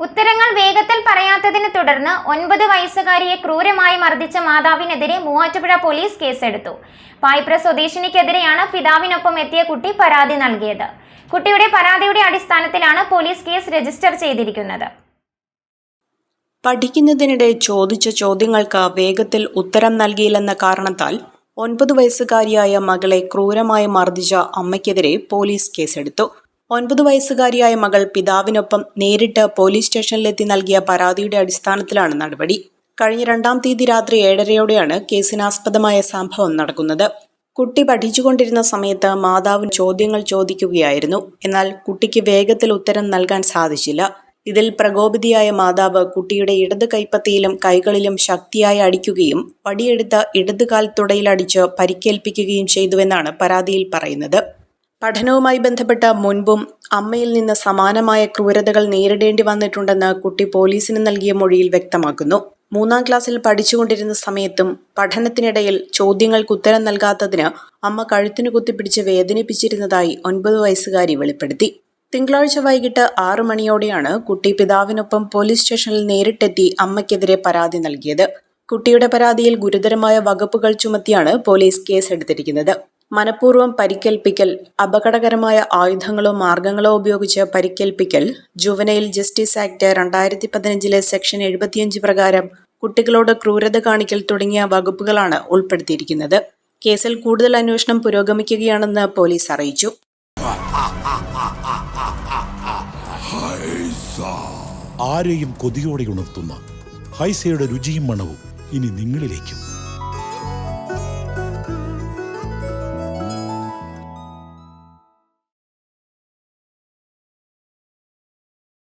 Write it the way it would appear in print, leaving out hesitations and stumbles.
ഉത്തരങ്ങൾ വേഗത്തിൽ പറയാത്തതിനെ തുടർന്ന് 9 വയസ്സുകാരിയെ ക്രൂരമായി മർദ്ദിച്ച മാതാവിനെതിരെ മൂവാറ്റുപുഴ പോലീസ് കേസെടുത്തു. പായിപ്ര സ്വദേശിനിക്കെതിരെയാണ് പിതാവിനൊപ്പം എത്തിയ കുട്ടി പരാതി നൽകിയത്. കുട്ടിയുടെ പരാതിയുടെ അടിസ്ഥാനത്തിലാണ് പോലീസ് കേസ് രജിസ്റ്റർ ചെയ്തിരിക്കുന്നത്. പഠിക്കുന്നതിനിടെ ചോദിച്ച ചോദ്യങ്ങൾക്ക് വേഗത്തിൽ ഉത്തരം നൽകിയില്ലെന്ന കാരണത്താൽ 9 വയസ്സുകാരിയായ മകളെ ക്രൂരമായി മർദ്ദിച്ച അമ്മയ്ക്കെതിരെ പോലീസ് കേസെടുത്തു. 9 വയസ്സുകാരിയായ മകൾ പിതാവിനൊപ്പം നേരിട്ട് പോലീസ് സ്റ്റേഷനിലെത്തി നൽകിയ പരാതിയുടെ അടിസ്ഥാനത്തിലാണ് നടപടി. കഴിഞ്ഞ 2-ാം തീയതി രാത്രി 7:30യോടെയാണ് കേസിനാസ്പദമായ സംഭവം നടക്കുന്നത്. കുട്ടി പഠിച്ചുകൊണ്ടിരുന്ന സമയത്ത് മാതാവ് ചോദ്യങ്ങൾ ചോദിക്കുകയായിരുന്നു. എന്നാൽ കുട്ടിക്ക് വേഗത്തിൽ ഉത്തരം നൽകാൻ സാധിച്ചില്ല. ഇതിൽ പ്രകോപിതയായ മാതാവ് കുട്ടിയുടെ ഇടത് കൈപ്പത്തിയിലും കൈകളിലും ശക്തിയായി അടിക്കുകയും വടിയെടുത്ത് ഇടതുകാൽ തുടയിലടിച്ച് പരിക്കേൽപ്പിക്കുകയും ചെയ്തുവെന്നാണ് പരാതിയിൽ പറയുന്നത്. പഠനവുമായി ബന്ധപ്പെട്ട മുൻപും അമ്മയിൽ നിന്ന് സമാനമായ ക്രൂരതകൾ നേരിടേണ്ടി വന്നിട്ടുണ്ടെന്ന് കുട്ടി പോലീസിന് നൽകിയ മൊഴിയിൽ വ്യക്തമാക്കുന്നു. 3-ാം ക്ലാസ്സിൽ പഠിച്ചുകൊണ്ടിരുന്ന സമയത്തും പഠനത്തിനിടയിൽ ചോദ്യങ്ങൾക്ക് ഉത്തരം നൽകാത്തതിന് അമ്മ കഴുത്തിന് കുത്തിപ്പിടിച്ച് വേദനിപ്പിച്ചിരുന്നതായി 9 വയസ്സുകാരി വെളിപ്പെടുത്തി. തിങ്കളാഴ്ച വൈകിട്ട് 6 മണിയോടെയാണ് കുട്ടി പിതാവിനൊപ്പം പോലീസ് സ്റ്റേഷനിൽ നേരിട്ടെത്തി അമ്മയ്ക്കെതിരെ പരാതി നൽകിയത്. കുട്ടിയുടെ പരാതിയിൽ ഗുരുതരമായ വകുപ്പുകൾ ചുമത്തിയാണ് പോലീസ് കേസെടുത്തിരിക്കുന്നത്. മനഃപൂർവ്വം പരിക്കേൽപ്പിക്കൽ, അപകടകരമായ ആയുധങ്ങളോ മാർഗങ്ങളോ ഉപയോഗിച്ച് പരിക്കേൽപ്പിക്കൽ, ജുവനൈൽ ജസ്റ്റിസ് ആക്ട് 2015 സെക്ഷൻ 75 പ്രകാരം കുട്ടികളോട് ക്രൂരത കാണിക്കൽ തുടങ്ങിയ വകുപ്പുകളാണ് ഉൾപ്പെടുത്തിയിരിക്കുന്നത്. കേസിൽ കൂടുതൽ അന്വേഷണം പുരോഗമിക്കുകയാണെന്ന് പോലീസ് അറിയിച്ചു. ആരെയും കൊതിയോടെ ഉണർത്തുന്ന ഹൈസയുടെ രുചിയും മണവും ഇനി നിങ്ങളിലേക്കും.